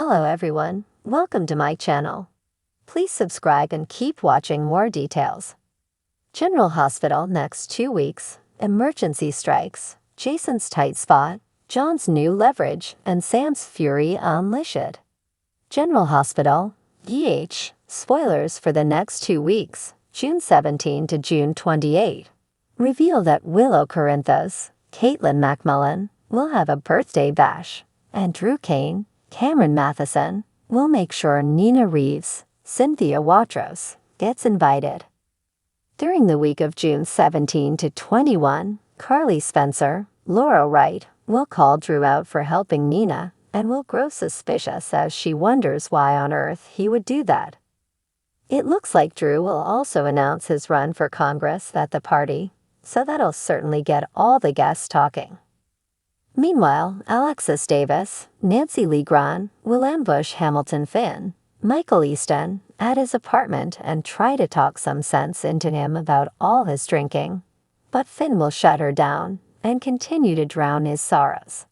Hello everyone, welcome to my channel. Please subscribe and keep watching more details. General Hospital next 2 weeks, emergency strikes, Jason's tight spot, John's new leverage, and Sam's fury unleashed. General Hospital, spoilers for the next 2 weeks, June 17 to June 28. Reveal that Willow Corinthos, Caitlin McMullen, will have a birthday bash, and Drew Kane, Cameron Matheson, will make sure Nina Reeves, Cynthia Watros, gets invited. During the week of June 17 to 21, Carly Spencer, Laura Wright, will call Drew out for helping Nina and will grow suspicious as she wonders why on earth he would do that. It looks like Drew will also announce his run for Congress at the party, so that'll certainly get all the guests talking. Meanwhile, Alexis Davis, Nancy Lee Grahn, will ambush Hamilton Finn, Michael Easton, at his apartment and try to talk some sense into him about all his drinking. But Finn will shut her down and continue to drown his sorrows.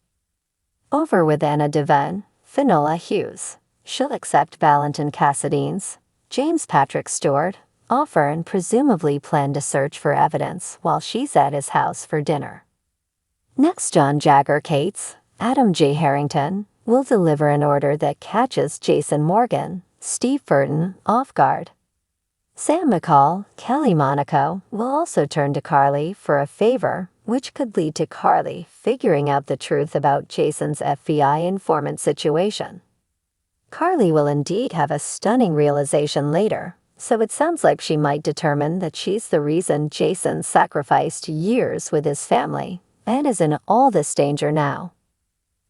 Over with Anna Devine, Finola Hughes. She'll accept Valentin Cassidy's, James Patrick Stewart, offer and presumably plan to search for evidence while she's at his house for dinner. Next, John Jagger Cates, Adam J. Harrington, will deliver an order that catches Jason Morgan, Steve Burton, off guard. Sam McCall, Kelly Monaco, will also turn to Carly for a favor, which could lead to Carly figuring out the truth about Jason's FBI informant situation. Carly will indeed have a stunning realization later, so it sounds like she might determine that she's the reason Jason sacrificed years with his family and is in all this danger now.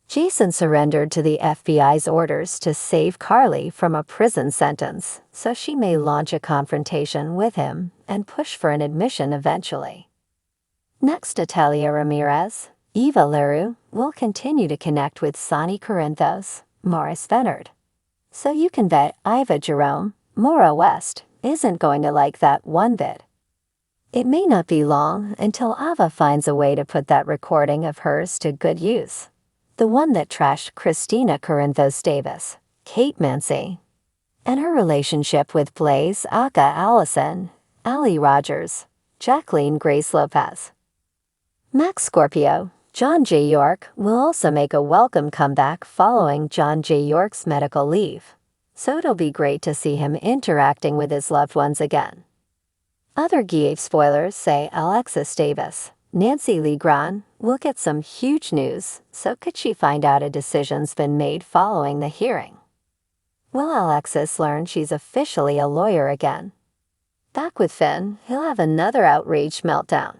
Jason surrendered to the FBI's orders to save Carly from a prison sentence, so she may launch a confrontation with him and push for an admission eventually. Next, Italia Ramirez, Eva Leroux, will continue to connect with Sonny Corinthos, Morris Bennard. So you can bet Iva Jerome, Maura West, isn't going to like that one bit. It may not be long until Ava finds a way to put that recording of hers to good use. The one that trashed Christina Corinthos Davis, Kate Mancy, and her relationship with Blaze Aka Allison, Ali Rogers, Jacqueline Grace Lopez. Max Scorpio, John J. York, will also make a welcome comeback following John J. York's medical leave, so it'll be great to see him interacting with his loved ones again. Other GA spoilers say Alexis Davis, Nancy Lee Grahn, will get some huge news, so could she find out a decision's been made following the hearing? Will Alexis learn she's officially a lawyer again? Back with Finn, he'll have another outraged meltdown.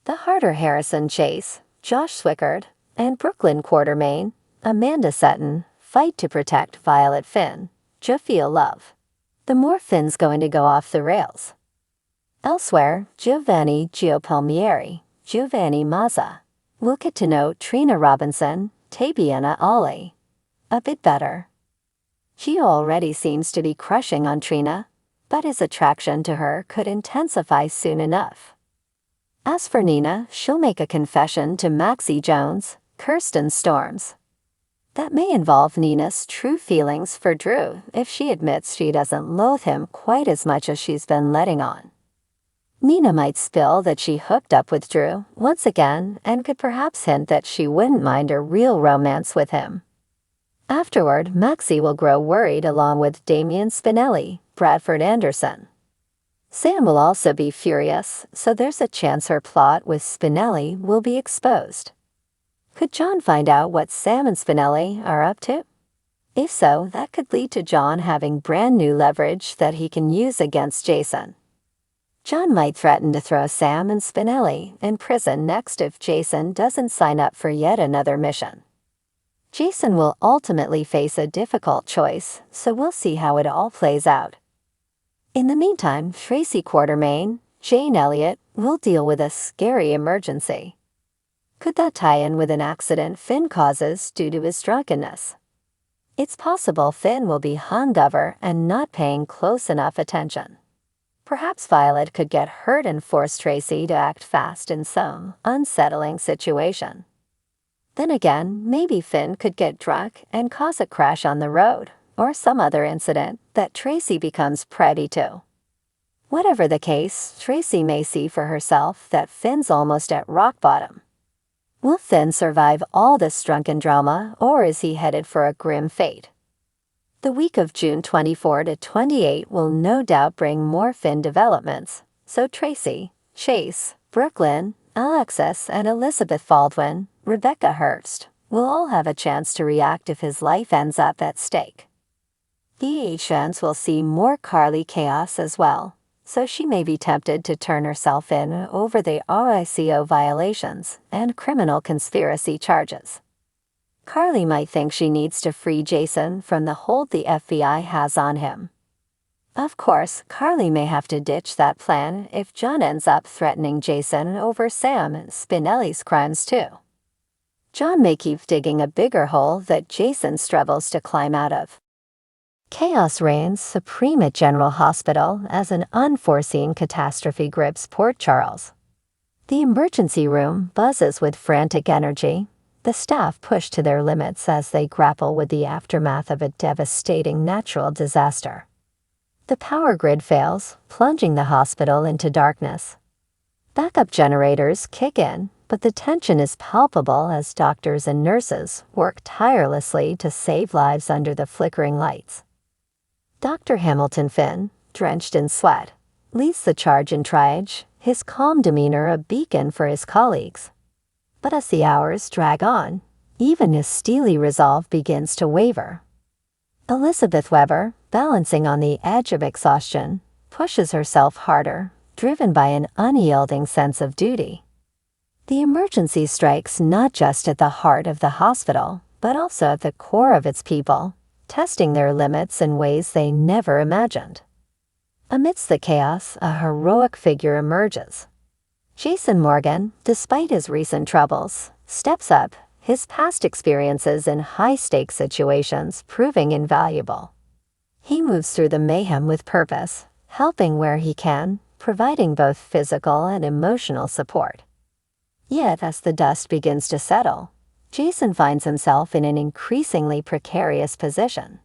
The Harder Harrison Chase, Josh Swickard, and Brooklyn Quartermain, Amanda Sutton, fight to protect Violet Finn, Jafia Love. The more Finn's going to go off the rails. Elsewhere, Giovanni Giopalmieri, Giovanni Mazza, will get to know Trina Robinson, Tabiana Ali a bit better. Gio already seems to be crushing on Trina, but his attraction to her could intensify soon enough. As for Nina, she'll make a confession to Maxie Jones, Kirsten Storms. That may involve Nina's true feelings for Drew if she admits she doesn't loathe him quite as much as she's been letting on. Nina might spill that she hooked up with Drew once again and could perhaps hint that she wouldn't mind a real romance with him. Afterward, Maxie will grow worried along with Damian Spinelli, Bradford Anderson. Sam will also be furious, so there's a chance her plot with Spinelli will be exposed. Could John find out what Sam and Spinelli are up to? If so, that could lead to John having brand new leverage that he can use against Jason. John might threaten to throw Sam and Spinelli in prison next if Jason doesn't sign up for yet another mission. Jason will ultimately face a difficult choice, so we'll see how it all plays out. In the meantime, Tracy Quartermain, Jane Elliott, will deal with a scary emergency. Could that tie in with an accident Finn causes due to his drunkenness? It's possible Finn will be hungover and not paying close enough attention. Perhaps Violet could get hurt and force Tracy to act fast in some unsettling situation. Then again, maybe Finn could get drunk and cause a crash on the road, or some other incident that Tracy becomes privy to. Whatever the case, Tracy may see for herself that Finn's almost at rock bottom. Will Finn survive all this drunken drama, or is he headed for a grim fate? The week of June 24 to 28 will no doubt bring more Finn developments, so Tracy, Chase, Brooklyn, Alexis, and Elizabeth Baldwin, Rebecca Hurst, will all have a chance to react if his life ends up at stake. The fans will see more Carly chaos as well, so she may be tempted to turn herself in over the RICO violations and criminal conspiracy charges. Carly might think she needs to free Jason from the hold the FBI has on him. Of course, Carly may have to ditch that plan if John ends up threatening Jason over Sam Spinelli's crimes too. John may keep digging a bigger hole that Jason struggles to climb out of. Chaos reigns supreme at General Hospital as an unforeseen catastrophe grips Port Charles. The emergency room buzzes with frantic energy, the staff pushed to their limits as they grapple with the aftermath of a devastating natural disaster. The power grid fails, plunging the hospital into darkness. Backup generators kick in, but the tension is palpable as doctors and nurses work tirelessly to save lives under the flickering lights. Dr. Hamilton Finn, drenched in sweat, leads the charge in triage, his calm demeanor a beacon for his colleagues. But as the hours drag on, even his steely resolve begins to waver. Elizabeth Weber, balancing on the edge of exhaustion, pushes herself harder, driven by an unyielding sense of duty. The emergency strikes not just at the heart of the hospital, but also at the core of its people, testing their limits in ways they never imagined. Amidst the chaos, a heroic figure emerges. Jason Morgan, despite his recent troubles, steps up, his past experiences in high-stakes situations proving invaluable. He moves through the mayhem with purpose, helping where he can, providing both physical and emotional support. Yet, as the dust begins to settle, Jason finds himself in an increasingly precarious position.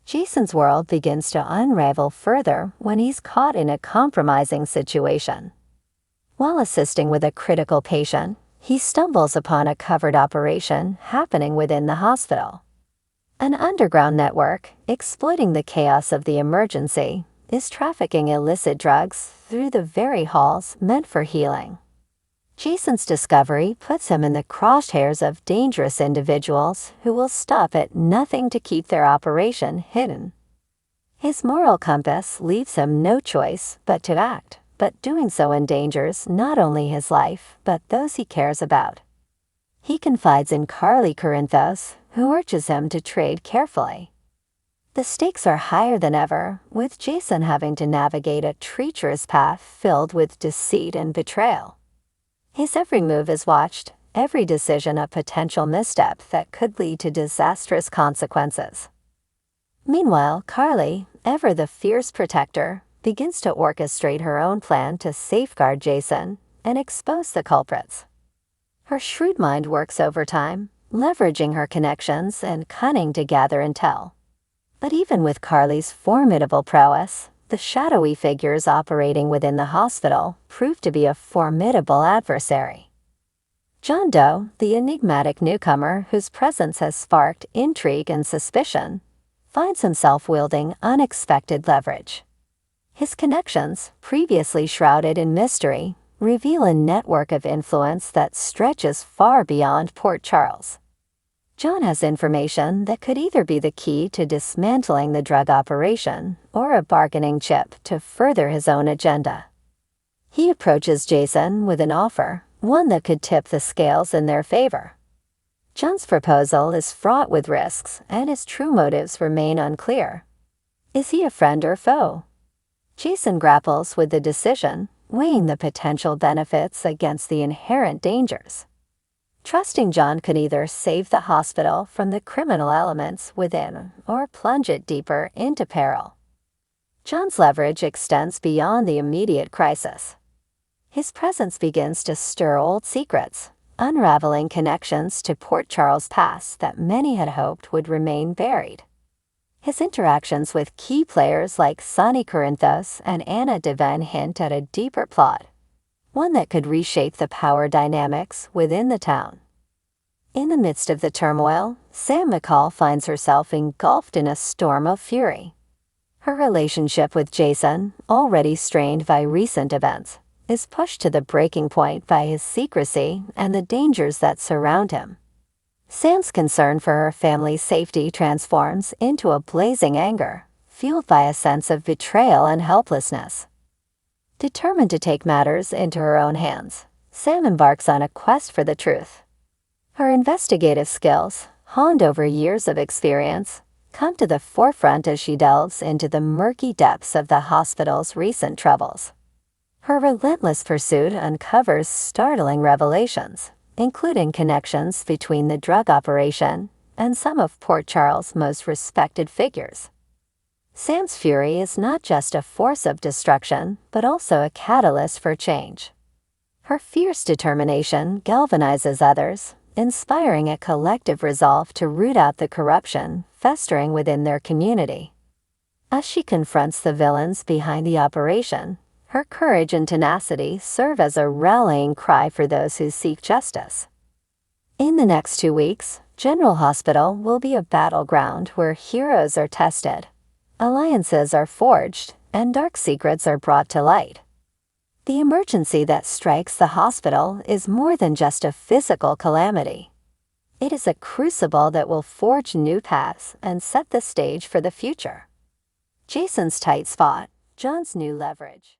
Jason's world begins to unravel further when he's caught in a compromising situation. While assisting with a critical patient, he stumbles upon a covert operation happening within the hospital. An underground network, exploiting the chaos of the emergency, is trafficking illicit drugs through the very halls meant for healing. Jason's discovery puts him in the crosshairs of dangerous individuals who will stop at nothing to keep their operation hidden. His moral compass leaves him no choice but to act, but doing so endangers not only his life, but those he cares about. He confides in Carly Corinthos, who urges him to trade carefully. The stakes are higher than ever, with Jason having to navigate a treacherous path filled with deceit and betrayal. His every move is watched, every decision a potential misstep that could lead to disastrous consequences. Meanwhile, Carly, ever the fierce protector, begins to orchestrate her own plan to safeguard Jason and expose the culprits. Her shrewd mind works overtime, leveraging her connections and cunning to gather intel. But even with Carly's formidable prowess, the shadowy figures operating within the hospital prove to be a formidable adversary. John Doe, the enigmatic newcomer whose presence has sparked intrigue and suspicion, finds himself wielding unexpected leverage. His connections, previously shrouded in mystery, reveal a network of influence that stretches far beyond Port Charles. John has information that could either be the key to dismantling the drug operation or a bargaining chip to further his own agenda. He approaches Jason with an offer, one that could tip the scales in their favor. John's proposal is fraught with risks, and his true motives remain unclear. Is he a friend or foe? Jason grapples with the decision, weighing the potential benefits against the inherent dangers. Trusting John could either save the hospital from the criminal elements within or plunge it deeper into peril. John's leverage extends beyond the immediate crisis. His presence begins to stir old secrets, unraveling connections to Port Charles' past that many had hoped would remain buried. His interactions with key players like Sonny Corinthos and Anna Devine hint at a deeper plot, one that could reshape the power dynamics within the town. In the midst of the turmoil, Sam McCall finds herself engulfed in a storm of fury. Her relationship with Jason, already strained by recent events, is pushed to the breaking point by his secrecy and the dangers that surround him. Sam's concern for her family's safety transforms into a blazing anger, fueled by a sense of betrayal and helplessness. Determined to take matters into her own hands, Sam embarks on a quest for the truth. Her investigative skills, honed over years of experience, come to the forefront as she delves into the murky depths of the hospital's recent troubles. Her relentless pursuit uncovers startling revelations, including connections between the drug operation and some of Port Charles' most respected figures. Sam's fury is not just a force of destruction, but also a catalyst for change. Her fierce determination galvanizes others, inspiring a collective resolve to root out the corruption festering within their community. As she confronts the villains behind the operation, her courage and tenacity serve as a rallying cry for those who seek justice. In the next 2 weeks, General Hospital will be a battleground where heroes are tested, alliances are forged, and dark secrets are brought to light. The emergency that strikes the hospital is more than just a physical calamity. It is a crucible that will forge new paths and set the stage for the future. Jason's tight spot, John's new leverage.